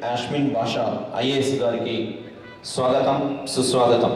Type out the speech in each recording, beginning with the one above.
యాస్మిన్ భాషా ఐఏఎస్ గారికి స్వాగతం సుస్వాగతం.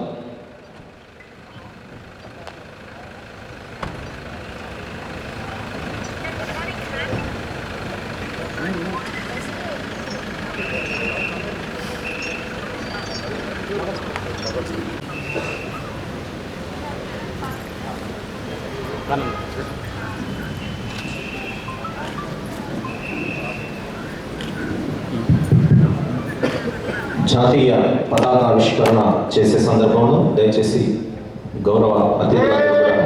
జాతీయ పతాకావిష్కరణ చేసే సందర్భంలో దయచేసి గౌరవ అతిథులందరూ కూడా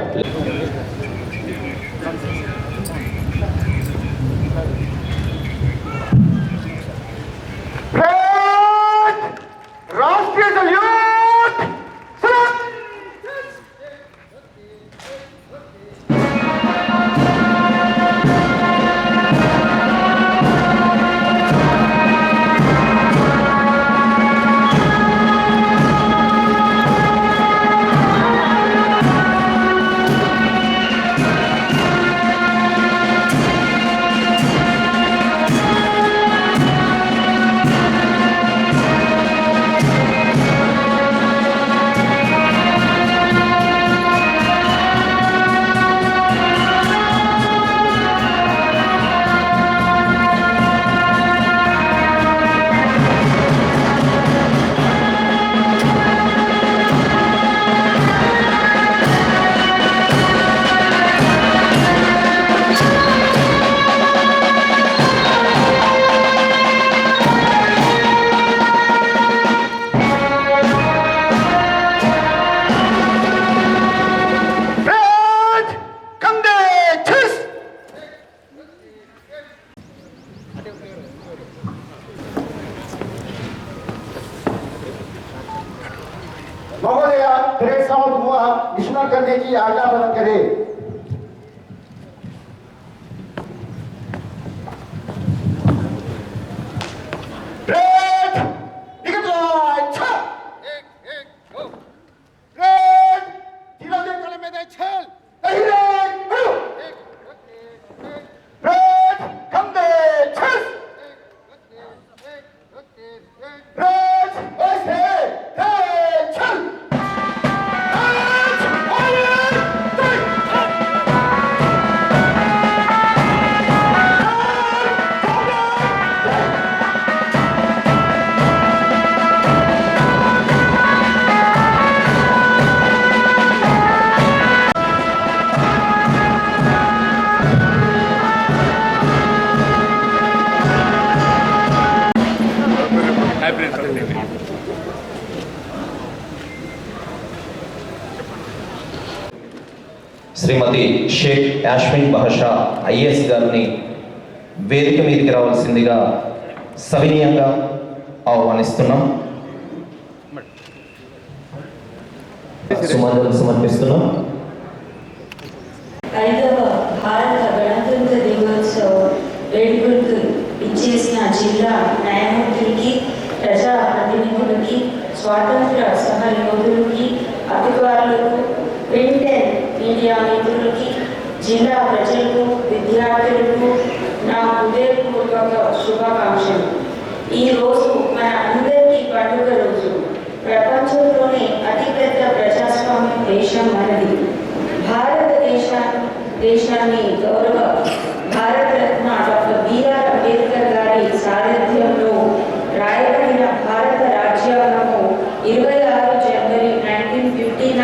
राष्ट्रीय सल्यूट। महोदय परेड हुआ निष्फल करने की आज्ञा प्रदान करें। శ్రీమతి షేక్ యాస్మిన్ భాషా ఐఏఎస్ గారిని వేదిక మీదకి రావాల్సిందిగా సవినీయంగా ఆహ్వానిస్తున్నాం. సుమాంజలి సమర్పిస్తున్నాం. 5వ భారత గణతంత్ర దినోత్సవ వేడుకలకు ఇచ్చేసిన జిల్లా న్యాయమూర్తులకి, ప్రజా ప్రతినిధులకి, స్వాతంత్ర సమరయోధులకి, అధికారులకు, ప్రింట్ అండ్ మీడియా మిత్రులకి, జిల్లా ప్రజలకు, విద్యార్థులకు నా హృదయపూర్వక శుభాకాంక్షలు. ఈరోజు మన అందరికీ పండుగ రోజు. ప్రపంచంలోనే అతిపెద్ద ప్రజాస్వామ్య దేశం మనది. భారతదేశాన్ని గౌరవ భారతరత్న డాక్టర్ బిఆర్ అంబేద్కర్ గారి సారథ్యంలో రాయబడిన భారత రాజ్యాంగము 26 జనవరి 1950న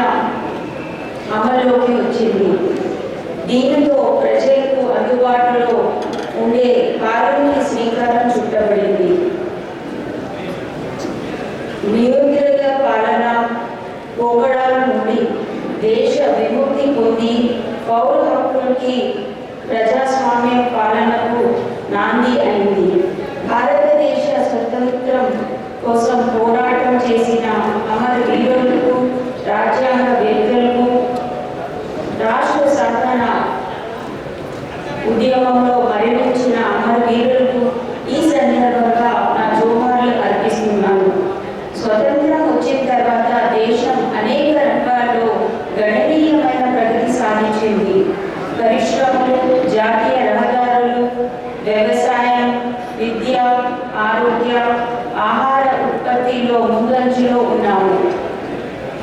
అమల్లోకి వచ్చింది. దీనితో ప్రజలకు అందుబాటులో ఉండే పాలనకి శ్రీకారం చుట్టబడింది. నియంత్రిత పాలన పోకడాల నుండి దేశ విముక్తి పొంది పౌర హక్కులకి, ప్రజాస్వామ్య పాలనకు నాంది అయింది. భారతదేశ స్వతంత్రం కోసం పోరాటం చేసిన అమరవీరులకు, రాజ్యాంగ వేత్తలకు, రాష్ట్ర సాధన ఉద్యమంలో మరణించిన అమరవీరులకు ఈ సందర్భంగా నా జోహార్లు అర్పిస్తున్నాను. స్వతంత్రం వచ్చిన తర్వాత దేశం అనేక రంగాల్లో గణనీయమైన ప్రగతి సాధించింది. పరిశ్రమ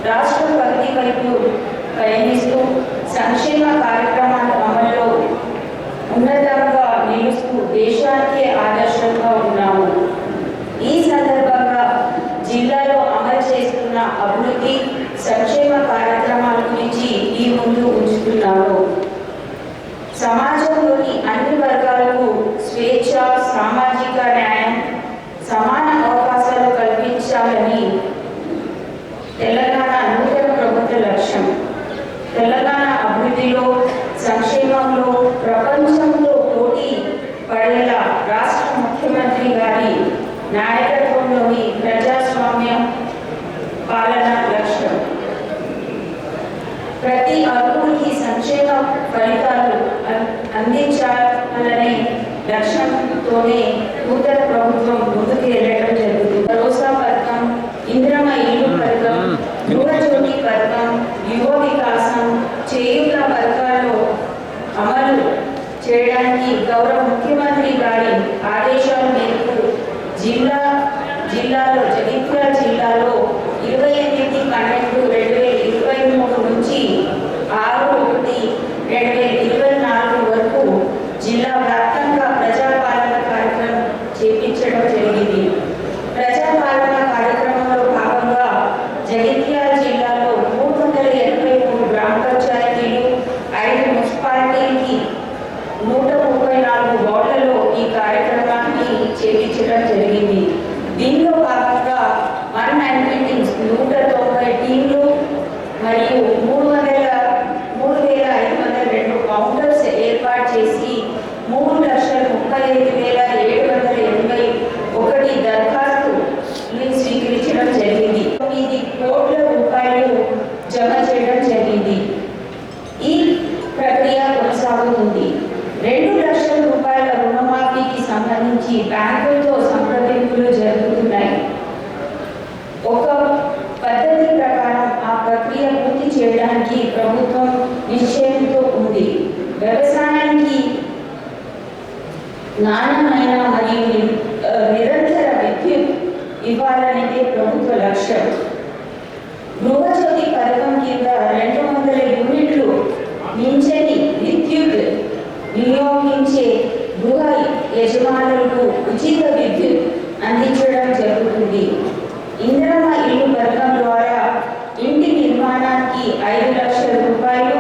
రాష్ట్ర ప్రగతి వైపు పయనిస్తూ సంక్షేమ కార్యక్రమాల అమల్లో ఉన్నతంగా నిలుస్తూ దేశానికి ఆదర్శంగా ఉన్నాము. ఈ సందర్భంగా జిల్లాలో అమలు చేస్తున్న అభివృద్ధి సంక్షేమ కార్యక్రమాల గురించి ఈ ముందు ఉంచుతున్నాను. సమాజంలోని అన్ని వర్గాలకు స్వేచ్ఛ, సామాజిక న్యాయం, సమాన అవకాశాలు కల్పించాలని తెలంగాణ నూతన ప్రభుత్వ లక్ష్యం. తెలంగాణ అభివృద్ధిలో, సంక్షేమంలో ప్రపంచంలో పోటీ పడేలా రాష్ట్ర ముఖ్యమంత్రి గారి నాయకత్వంలోని ప్రజాస్వామ్య పాలన లక్ష్యం. ప్రతి అర్హుడికి సంక్షేమ ఫలితాలు అందించాలనే లక్ష్యంతోనే నూతన ప్రభుత్వం ముందుకు వెళ్ళడం జరుగుతుంది. భరోసా పథకం, ఇందిరమ్మ ఇల్లు పథకం, గృహజ్యోతి పథకం, యువ వికాసం, చేయూత పథకాల్లో అమలు చేయడానికి గౌరవ ముఖ్యమంత్రి గారి ఆదేశాల మేరకు జిల్లాలో జగిత్యాల జిల్లాలో 28/12/2023 నుంచి 6/1/2024 వరకు జిల్లా వ్యాప్తంగా ప్రజాపాలన కార్యక్రమం చేపించడం జరిగింది. ప్రజాపాలన కార్యక్రమంలో భాగంగా జగిత్యాల జిల్లాలో 383 గ్రామ పంచాయతీలు, 5 మున్సిపాలిటీకి 134 వార్డులలో ఈ కార్యక్రమాన్ని చేపించడం జరిగింది. దీనిలో భాగంగా 190 టీంలు మరియు 3,502 కౌంటర్స్ ఏర్పాటు చేసి 3,35,781 దరఖాస్తులు స్వీకరించడం జరిగింది. 9 కోట్ల రూపాయలు జమ చేయడం జరిగింది. ఈ ప్రక్రియ కొనసాగుతుంది. 2 లక్షల రూపాయల రుణమాఫీకి సంబంధించి బ్యాంకులతో సంప్రదింపులు జరుగుతున్నాయి. ఒక పద్ధతి ప్రకారం ఆ ప్రక్రియ పూర్తి చేయడానికి ప్రభుత్వం నిశ్చయంతో ఉంది. వ్యవసాయానికి నాణ్యమైన మరియు నిరంతర విద్యుత్ ఇవ్వాలనేదే ప్రభుత్వ లక్ష్యం. గృహజ్యోతి పథకం కింద 200 యూనిట్లు మించని విద్యుత్ వినియోగించే గృహ యజమానులకు ఉచిత విద్యుత్ అందించడం జరుగుతుంది. ఇందిరమ్మ ఇల్లు పథకం ద్వారా ఇంటి నిర్మాణానికి 5 లక్షల రూపాయలు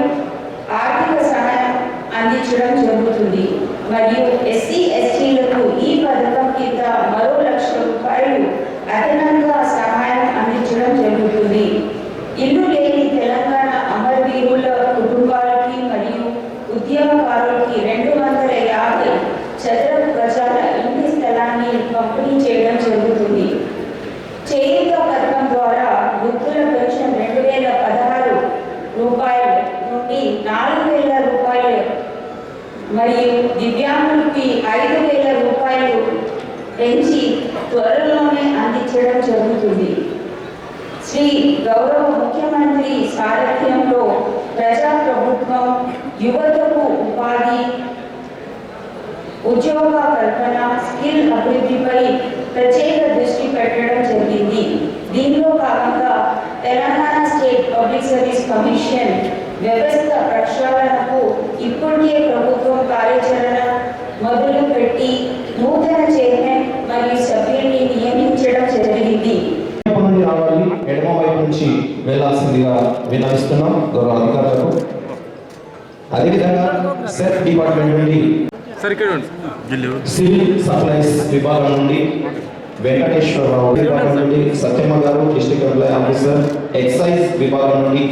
ఆర్థిక సహాయం అందించడం జరుగుతుంది. మరియు ఎస్సీ ఎస్టీలకు ఈ పథకం కింద మరో 1 లక్ష రూపాయలు అదనంగా సహాయం అందించడం జరుగుతుంది. ఇల్లు లేని తెలంగాణ అమరవీరుల కుటుంబాలకి మరియు ఉద్యమకారులకి 250 చదరపు గజాల ఇంటి స్థలాన్ని పంపిణీ చేయడం జరుగుతుంది. చేయూత పథకం ద్వారా వృద్ధుల పెన్షన్ 2016 రూపాయల నుండి 4,000 రూపాయలు మరియు దివ్యాంగులకి 5,000 రూపాయలు పెంచి త్వరలోనే అందించడం జరుగుతుంది. శ్రీ గౌరవ ముఖ్యమంత్రి సారథ్యంలో ప్రజా ప్రభుత్వం యువతకు ఉపాధి, ఉద్యోగ కల్పన, స్కిల్ అభివృద్ధిపై ప్రత్యేక దృష్టి పెట్టడం జరిగింది. దీనిలో భాగంగా Telangana state public service commission వ్యవస్థ ప్రక్షాళనకు ఇప్పటికే ప్రభుత్వం కార్యాచరణ మొదలుపెట్టి నూతన చైర్మన్ మరియు సభ్యుల్ని నియమించడం జరిగింది. రావాలి, ఎడమ వైపు నుంచి వెళ్లాల్సిందిగా విన్నవిస్తున్నాం గౌరవ అధికారులకు. అదేవిధంగా సెర్ఫ్ డిపార్ట్మెంట్ నుండి సివిల్ సప్లైస్ విభాగం నుండి వెంకటేశ్వరరావు, డిపార్ట్మెంట్ నుండి సత్యమ్మ గారు, డిస్ట్రిక్ట్ ఎంప్లాయ్ ఆఫీసర్, ఎక్సైజ్ విభాగం నుండి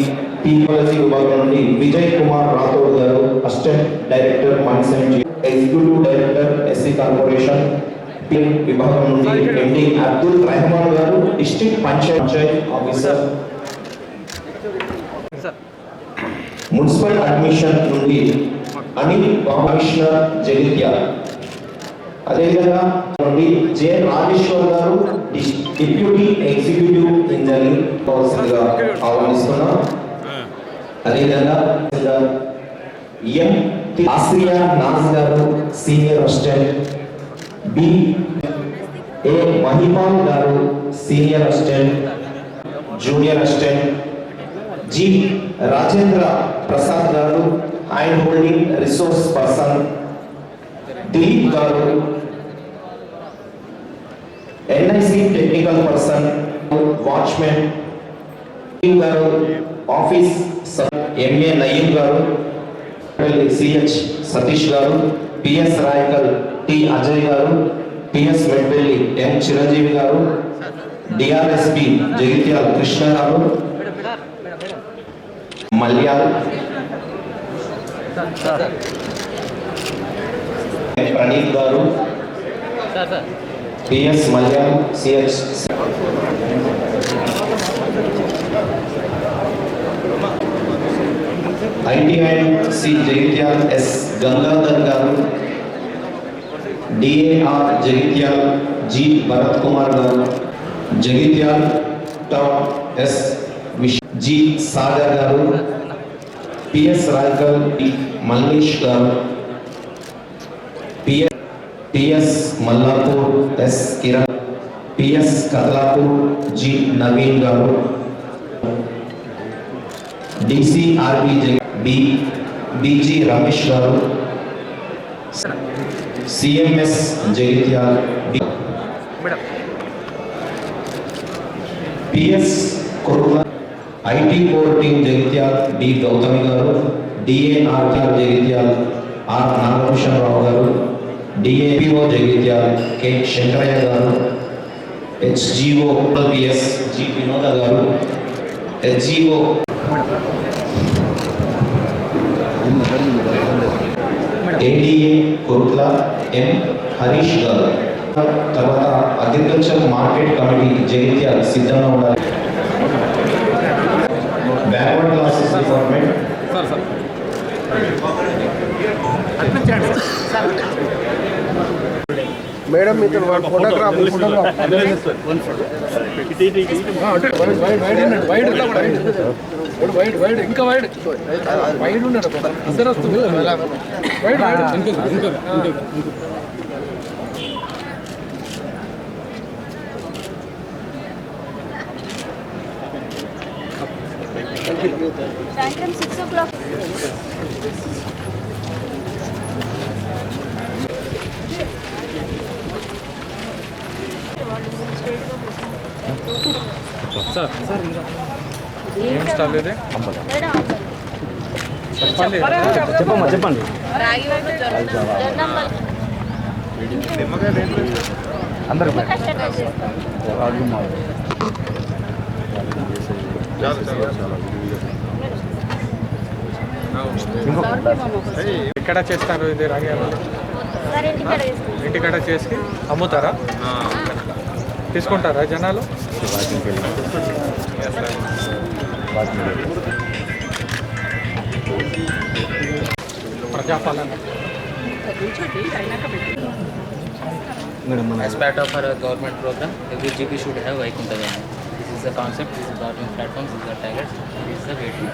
టీకాలజీ విభాగం నుండి విజయ్ కుమార్ రాథోడ్ గారు, అసిస్టెంట్ డైరెక్టర్ మైన్సెంట్, ఎగ్జిక్యూటివ్ డైరెక్టర్ ఎస్సీ కార్పొరేషన్ విభాగం నుండి MD Abdul Rehman garu, district panchayat officer, municipal admission నుండి అనిల్ కమిషనర్ జగిత్యాల. అదేవిధంగా నుండి జె రాజేశ్వర్ గారు, డిప్యూటీ ఎగ్జిక్యూటివ్ ఇంజనీర్ కావాల్సిందిగా ఆహ్వానిస్తున్నాం. అదేవిధంగా ఎం Asia Naz garu, senior assistant, B A Mahiman garu, senior assistant, junior assistant, G Rajendra Prasad garu hand holding resource person, Dileep garu NIC technical person watchman garu, office MA Nayeem garu, CH Satish గారు, పిఎస్ రాయకల్ టి అజయ్ గారు, PS Metpally ఎం చిరంజీవి గారు, డిఆర్ఎస్పి జగిత్యాల కృష్ణ గారు, Malyal Praneeth garu, PS Malyal CH ITIC Jagtial S Gangadhar garu, DAR Jagtial G Bharath Kumar garu, Jagtial town S G Sagar garu, PS Raikal T Mallesh garu, PS Mallapur S Kiran, PS Kathalapur G Naveen garu, DCRB BG Ramesh garu, CMS Jagtial PS Kurma, IT core team Jagtial D Gautami garu, DAR Jagtial R Nagabhushan Rao garu, DAPO Jagtial K Shankaraiah గారు, హెచ్జిఓ PS G వినోద గారు, హెచ్జిఓ ADA Korutla ఎం హరీష్ గారు. తర్వాత agriculture market committee Jagtial సిద్ధంగా ఉండాలి. Backward classes department madam మీతో photograph wide ఇంకా wide ఉన్నాడు ఇద్దరు వస్తుంది వైడ్ సాయంత్రం 6 o'clock. ఏం స్టాల్ ఇది? చెప్పండి. అందరూ ఎక్కడ చేస్తారు ఇది రాగి ఇంటికాడ చేసి అమ్ముతారా? తీసుకుంటారా జనాలు? ప్రజాపాలన. As part of our government program, every GP should have Vaikunta Vayana. This is the concept, this is the government platform, this is the tigers, this is the waiting.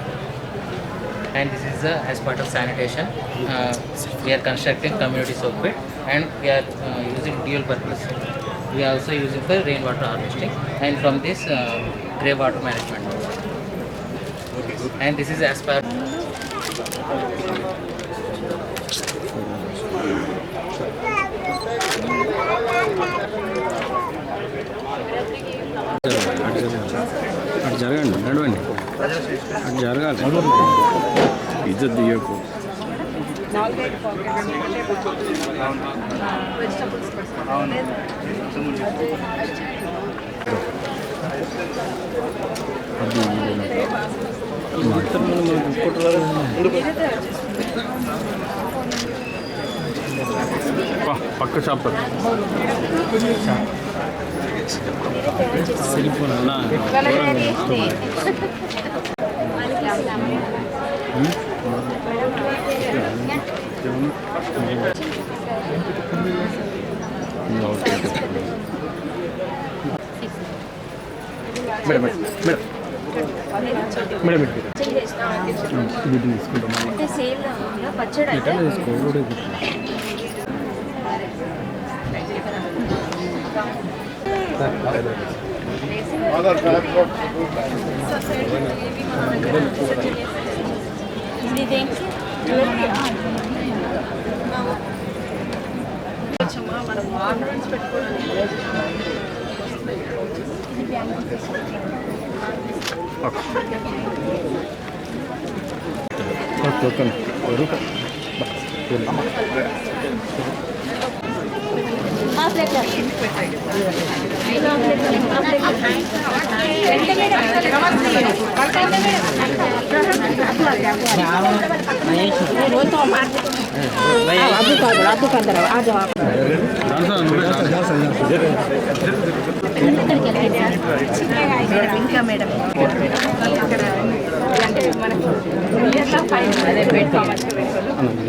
And this is the, as part of sanitation, we are constructing community soak pit and we are using dual purpose. We are also using for rainwater harvesting and from this grey water management. And this is as per అటు జరగండి, నడవండి, అటు జరగాలి, ఇజ్జత్ దియ్యకు. పక్క shop cell phone అలా madam అంటే sale పచ్చడి ఆధార్ కార్డ్ ఇంకా మేడం అంటే మనకు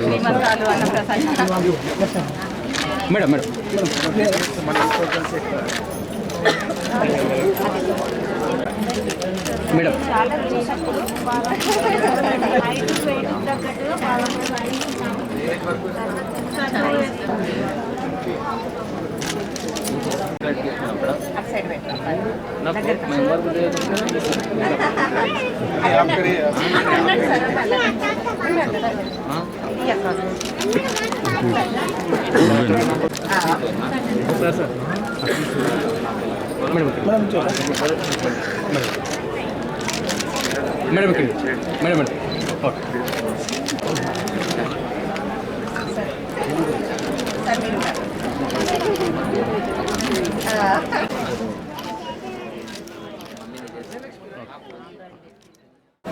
శ్రీమంతాలు అన్నప్రసాదం మేడం మేడం మేడం చాలా మేడం ఇక్కడ మేడం మేడం సార్ మీరు